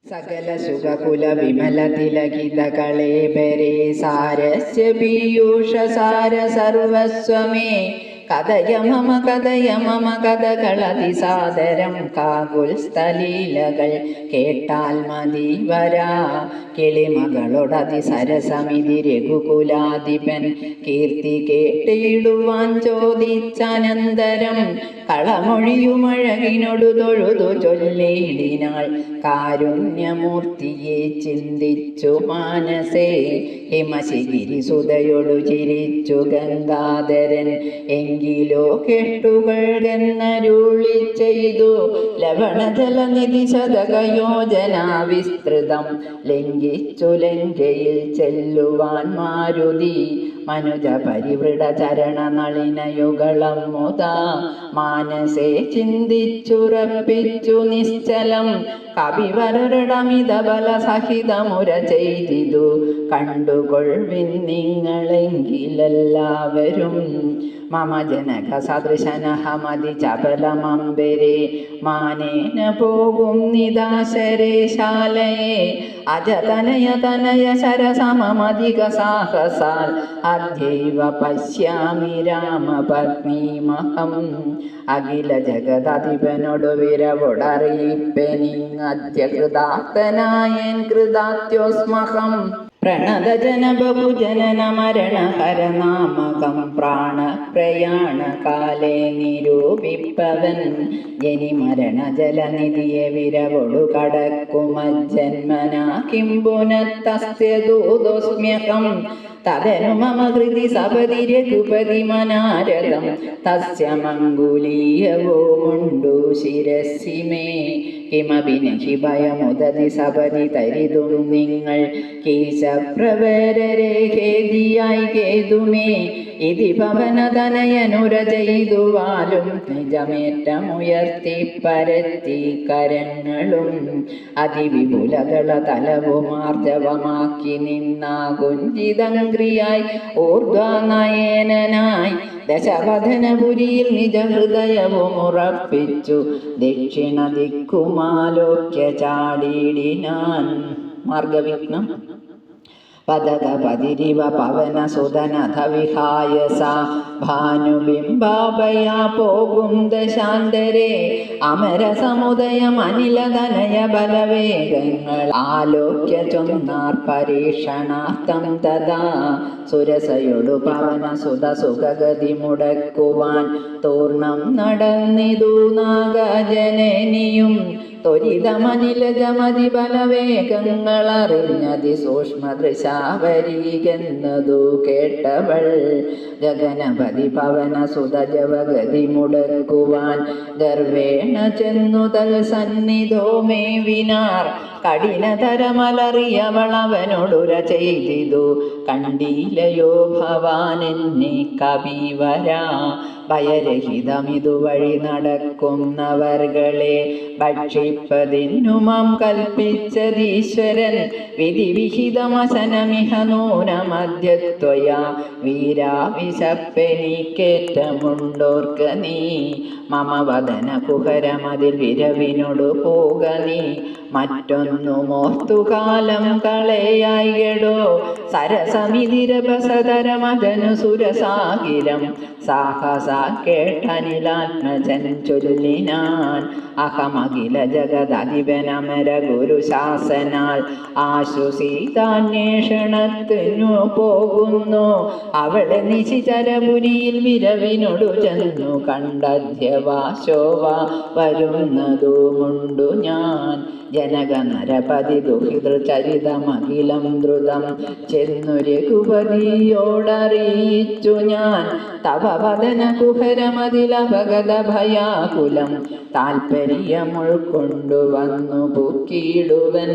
സകല സുഖകുല വിമല തിലകിത കളേബരേ സാരസ്യ പീയൂഷ സാര സർവസ്വമേ കഥയ മമ കഥകളതിസാദരം കാകുൽ സ്ഥലീലകൾ കേട്ടാൽ മതി വരാ കിളിമകളോടതി സരസമിതി രഘുകുലാധിപൻ കീർത്തി കേട്ടിടുവാൻ ചോദിച്ചനന്തരം കളമൊഴിയുമഴകിനൊടു തൊഴുതു ചൊല്ലിടിനാൾ കാരുണ്യമൂർത്തിയെ ചിന്തിച്ചു മാനസേ ഹിമശിഗിരിസുതയൊടു ചിരിച്ചു ഗംഗാധരൻ എങ്കിലോ കെട്ടുകൾ എന്നരുളി ചെയ്തു ലവണജലനിധി ശതകയോജന വിസ്തൃതം ലംഘിച്ചു ലങ്കയിൽ ചെല്ലുവാൻ മാരുതി മനുജ പരിവൃഢ ചരണ നളിനയുഗളം മുതാ മാനസേ ചിന്തിച്ചുറപ്പിച്ചു നിശ്ചലം കവിവരടമിത ബല സഹിതമുര ചെയ്തിതു കണ്ടുകൊള്ളിൻ നിങ്ങളെങ്കിലെല്ലാവരും മമ ജനക സദൃശനഹമതി ചപലമംബരെ മാനേന പോകും നിദാശരേ ശാലയെ അജതനയ ശരസമധിക സാഹസാൽ അദ്യൈവ പശ്യാമി രാമപത്നീമഹം അഖില ജഗദധിപനോടു വിരവോടറിയിപ്പെനിങ്ങദ്യ കൃതാർത്ഥനായൻ കൃതാത്യോസ്മഹം പ്രണതജന ബഹുജനന മരണഹരനാമകം പ്രാണപ്രയാണകാലേ നിരൂപിപ്പവൻ ജനിമരണ ജലനിധിയെ വിരവൊടു കടക്കുമജ്ജന്മനാ കിം പുനഃതസ്യ ദൂതോസ്മ്യഹം തദനു മമ കൃതി സപതി രഘുപതി മനാരദം തസ്യ മംഗുലീയവോമുണ്ടു ശിരസി മേ കിമപി നഹി ഭയമുദതി സപതി തരിതും നിങ്ങൾ കീശപ്രവരരെ ഖേദിയായി കേതുമേ ഇതി പവനതനയനുര ചെയ്തുവാലും നിജമേറ്റമുയർത്തി പരത്തി കരങ്ങളും അതിവിപുലകള തലവുമാർജവമാക്കി നിന്നാ കുഞ്ചിതങ്ക്രിയായി ഊർധ്വനയനായി ദശവദനപുരിയിൽ നിജഹൃദയവും ഉറപ്പിച്ചു ദക്ഷിണ ദിക്കുമാലോക്യ ചാടിയിടിനാൻ മാർഗവിഘ്നം പദകപതിരിവ പവന സുതനഥ വിഹായ സാ ഭാനുബിംബാഭയാ പോകും ദശാന്തരേ അമരസമുദയം അനിലതനയ ബലവേഗങ്ങൾ ആലോക്യ ചൊന്നാർ പരീക്ഷണാർത്ഥം തഥാ സുരസയൊടു പവന സുത സുഖഗതി മുടക്കുവാൻ തൂർണം നടന്നിതു നാഗജനനിയും ത്വരിതമനിലജമതി ബലവേഗങ്ങളറിഞ്ഞതി സൂക്ഷ്മദൃശാവരീകെന്നതു കേട്ടവൾ ഗഗനപതി പവന സുതജവഗതി മുടക്കുവാൻ ഗർവേണ ചെന്നു തൽ സന്നിധോ മേവിനാർ കഠിനതരമലറിയവളവനോടുര ചെയ്തിതു കണ്ടീലയോ ഭവാനെന്നെ കവിവരാ ഭയരഹിതമിതു വഴി നടക്കുന്നവർകളെ ഭക്ഷിപ്പതിനുമം കൽപ്പിച്ചതീശ്വരൻ വിധിവിഹിതമശനമിഹ നൂനമദ്യത്വയാ വീരാവിശപ്പെനിക്കേറ്റമുണ്ടോർക്ക നീ മമ വദന കുഹരമതിൽ വിരവിനോടു പോക നീ മറ്റൊന്നുമോർത്തുകാലം കളയായിടോ സരസമിതിരപസതരമതനു സുരസാകിരം സാഹസ കേട്ടനിലാത്മജൻ ചൊല്ലിനാൻ അഹമഖില ജഗദധിപനമര ഗുരുശാസനാൽ ആശുസീതാന്വേഷണത്തിനു പോകുന്നു അവളെ നിശിചരപുരിയിൽ വിരവിനോടു ചെന്നു കണ്ടധ്യവാശോവ വരുന്നതുമുണ്ടു ഞാൻ ജനക നരപതി ദുഹിതൃചരിതമഖിലം ദ്രുതം ചെന്നു രഘുപതിയോടറിയിച്ചു ഞാൻ തവ വദന കുഹരമതിലപഗത ഭയാകുലം താൽപര്യമുൾക്കൊണ്ടുവന്നു പൂക്കിയിടുവൻ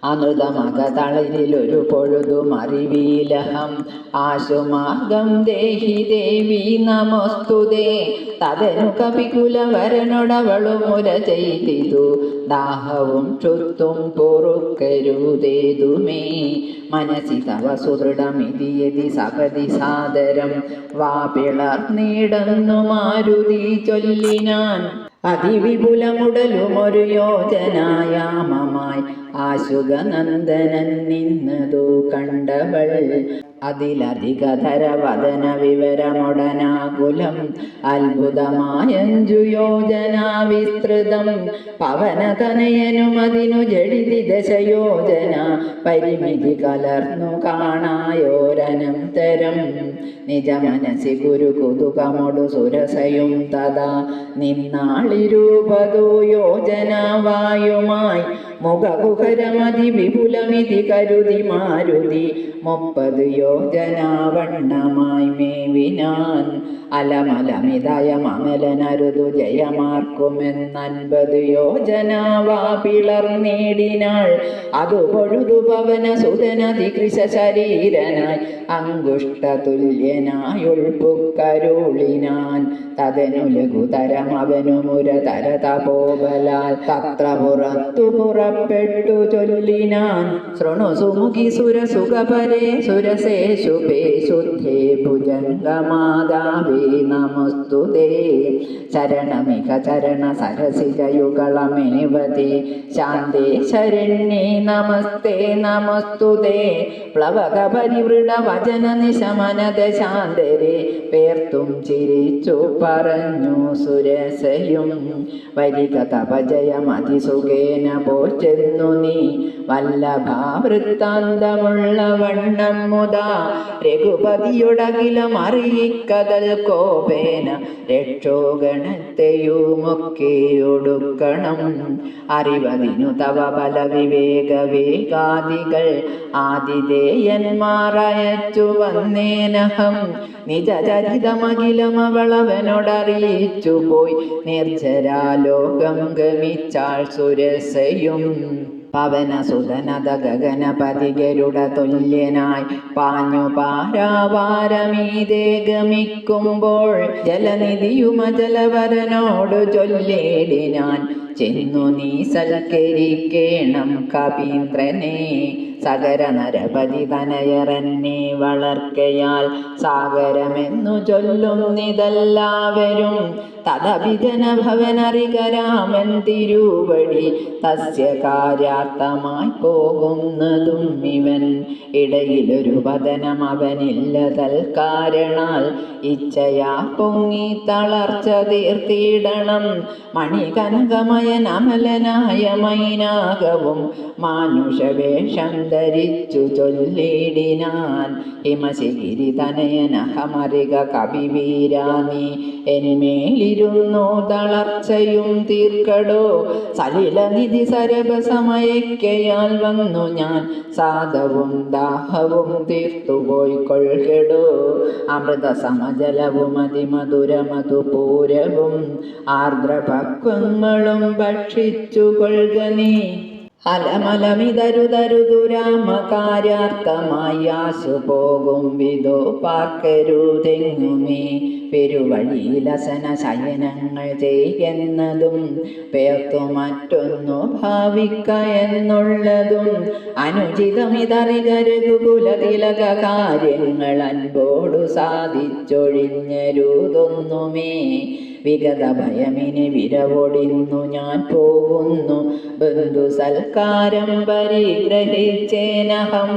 അമൃതമക തളിരിലൊരു പൊഴുതും അറിവീലഹം ആശുമാർഗം ദേഹി ദേവി നമോസ്തുതേ തദനു കപികുലവരനോടവളും മുര ചെയ്തിതു ദാഹവും ക്ഷുത്തും പൊറുക്കരുതേതുമേ മനസി തവ സുദൃഢമിതിയതി സപതി സാദരം വാ പിളർന്നിടന്നു മാരുതി ചൊല്ലിനാൻ അതിവിപുലമുടലുമൊരു യോജനായാമമായി ആശുകനന്ദനൻ നിന്നതു കണ്ടവൾ അതിലധികധരവദന വിവരമൊടനാകുലം അത്ഭുതമായഞ്ചു യോജനാ വിസ്തൃതം പവനതനയനുമതിനു ജഡിതി ദശയോജന പരിമിതി കലർന്നു കാണായോരനം തരം നിജമനസി ഗുരു കുതുകമൊടു സുരസയും തഥാ നിന്നാളിരൂപതോ യോജനാവായുമായി മുഖകുഹരമതി വിപുലമിതി കരുതി മാരുതി 30 യോജനാവണ്ണമായി മേവിനാൻ അലമലമിതയമലനരുതു ജയമാർക്കുമെന്ന് 50 യോജനാവാ പിളർന്നേടിനാൾ അതു പൊഴുതു പവന സുതനധികൃശ ശരീരനായി അങ്കുഷ്ടതുല്യനായുൾപ്പുക്കരുളിനാൻ തതനു ലഘുതരം അവനു മുരതര തപോബലാൽ തത്ര പുറത്തു പുറപ്പെട്ടു ചൊല്ലിനാൻ ശൃണു സുമുഖി സുരസുഖപരേ സുരസേ ശുഭേ ശുദ്ധേ ഭുജംഗമാതാവേ നമസ്തുതേ ചരണമിക ചരണ സരസിജയുഗളമേവതേ ശാന്തേ ശരണ്യേ നമസ്തേ നമസ്തുതേ പ്ലവക പരിവൃഢ വചന നിശമനത ശാന്തരേ പേർത്തും ചിരിച്ചു പറഞ്ഞു സുരസയും വരിക തപജയമതിസുഖേന പോച്ചെന്നു നീ വല്ലഭാവൃത്താന്തമുള്ള വണ്ണം മുതാ രഘുപതിയുടകിലം അറിയിക്കതൽ കോപേന രക്ഷോഗണത്തെയുമൊക്കെ ഒടുക്കണം അറിവതിനു തവ ബല വിവേക വേഗാദികൾ ആതിഥേയന്മാരയച്ചു വന്നേനഹം നിജചരിതമഖിലമവളവനോടറിയിച്ചു പോയി നിർജ്ജരാലോകം ഗമിച്ചാൾ സുരസയും പവനസുതനത ഗഗനപതി ഗരുഡ തുല്യനായി പാഞ്ഞു പാരാവാരമീതേ ഗമിക്കുമ്പോൾ ജലനിധിയുമജലവരനോടു ചൊല്ലേടിനാൻ ചെന്നു നീ സൽക്കരിക്കേണം കപീന്ദ്രനെ സകര നരപതി തനയറന്നെ വളർക്കയാൽ സാഗരമെന്നു ചൊല്ലുന്നിതെല്ലാവരും തദഭിജന ഭവനറികരാമൻ തിരുവടി തസ്യ കാര്യാർത്ഥമായി പോകുന്നതും ഇവൻ ഇടയിലൊരു പതനം അവനില്ല തൽക്കാരണാൽ ഇച്ഛയാ പൊങ്ങി തളർച്ച തീർത്തിടണം മണികനകമയൻ അമലനായ മൈനാകവും മാനുഷവേഷം ധരിച്ചു ചൊല്ലിടിനാൻ ഹിമശിഗിരി തനയനഹമറിക കവിവീരാനി എന്മേലിരുന്നു തളർച്ചയും തീർക്കടോ സലിലനിധി സരഭസമയക്കയാൽ വന്നു ഞാൻ സാധവും ദാഹവും തീർത്തുപോയി കൊൾകെടോ അമൃത സമജലവും അതിമധുരമധുപൂരവും ആർദ്രപക്വങ്ങളും ഭക്ഷിച്ചു കൊൾക നീ അലമലമിതരുതരുതുരാമകാര്യാർത്ഥമായി ആശു പോകും വിധോ പാർക്കരുതെങ്ങുമേ പെരുവഴിയിലസന ശയനങ്ങൾ ചെയ്യുന്നതും പേർത്തു മറ്റൊന്നു ഭാവിക്ക എന്നുള്ളതും അനുചിതമിതറിക രഘുകുലതിലക കാര്യങ്ങൾ അൻപോടു സാധിച്ചൊഴിഞ്ഞരുതൊന്നുമേ വിഗത ഭയമിനി വിരവൊടിന്നു ഞാൻ പോകുന്നു ബന്ധു സൽക്കാരം പരിഗ്രഹിച്ചേനഹം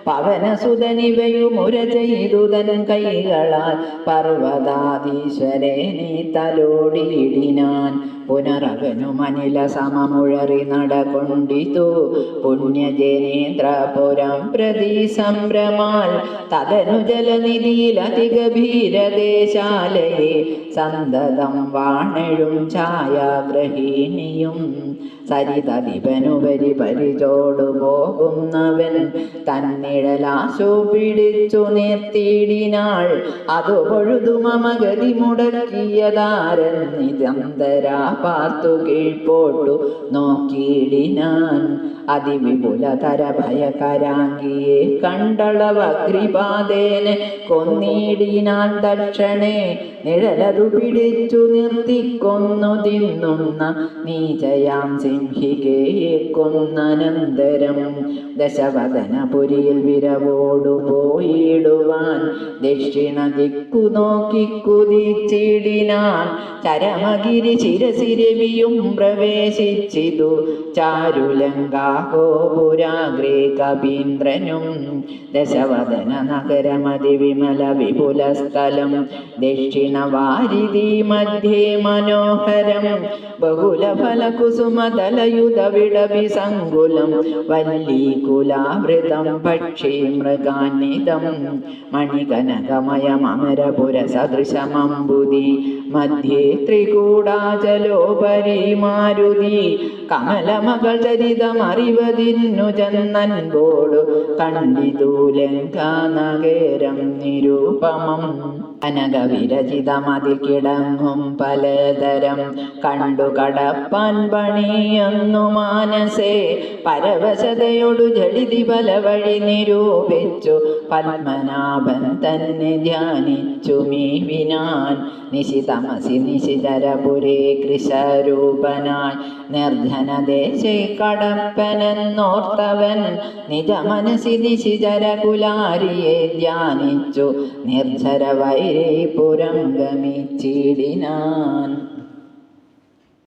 പവനസുതനിവയുമുര ചെയ്തു തൻ കൈകളാൽ പർവ്വതാധീശ്വരേ നീ തലോടിയിടിനാൻ പുനരവനു മനില സമമുഴറി നടകൊണ്ടിതു പുണ്യജനേന്ദ്രപുരം പ്രതി സംഭ്രമാൽ തദനു ജലനിധിയിൽ അതിഗഭീരദേശാലയെ സന്തതം വാണെഴും ഛായാഗ്രഹീണിയും സരിതദിപനുപരി പരിചോടു പോകുന്നവൻ തന്നിഴലാശു പിടിച്ചു നിർത്തിയിടിനാൾ അതു പൊഴുതു മമഗതി മുടക്കിയതാരൻ നിരന്തരാ പാർത്തു കീഴ്പോട്ടു നോക്കിയിടിനാൻ അതിവിപുലതര ഭയകരാങ്കിയെ കണ്ടളവഗ്രിപാദേന കൊന്നിടിനാൻ ദക്ഷണേ നിഴലതു പിടിച്ചു നിർത്തിക്കൊന്നു തിന്നുന്ന നീചയാം സിംഹികയെ കൊന്നനന്തരം ദശവദനപുരിയിൽ വിരവോടു പോയിടുവാൻ ദക്ഷിണ ദിക്കു നോക്കി കുതിച്ചിടിനാൻ. ചരമഗിരി ശിരസിരവിയും പ്രവേശിച്ചിതു ചാരുലങ്കാഗോപുരാഗ്രേ കപീന്ദ്രനും. ദശവദന നഗരമതി വിമല വിപുല സ്ഥലം ദക്ഷിണവാരിധി മധ്യേ മനോഹരം ബഹുലഫല കുസുമതലയുധ വിടഭിസങ്കുലം വല്ലീകുലാവൃതം പക്ഷി മൃഗാന്വിതം മണികനകമയമരപുര സദൃശമംബുധി മധ്യേ ത്രികൂടാചലോപരി മാരുതി. കമലമകൾ ചരിതമറിവതിന്നു ചെന്നൻപോടു കണ്ടിതു ലങ്കാനഗരം നിരൂപമം. കനകവിരചിതമതിൽ കിടങ്ങും പലതരം കണ്ടു കടപ്പാൻ പണിയൊന്നു മാനസേ. പരവശതയോടു ജഡിതി പല വഴി നിരൂപിച്ചു പത്മനാഭൻ തന്നെ ധ്യാനിച്ചു മീവിനാൻ. നിശിതമസി നിശിതരപുരേ കൃശരൂപനായി നിർജ്ജനദേശേ കടപ്പനെന്നോർത്തവൻ നിജമനസി നിശിചരകുലാരിയെ ധ്യാനിച്ചു നിർജ്ജര വൈരീപുരം ഗമിച്ചിടിനാൻ.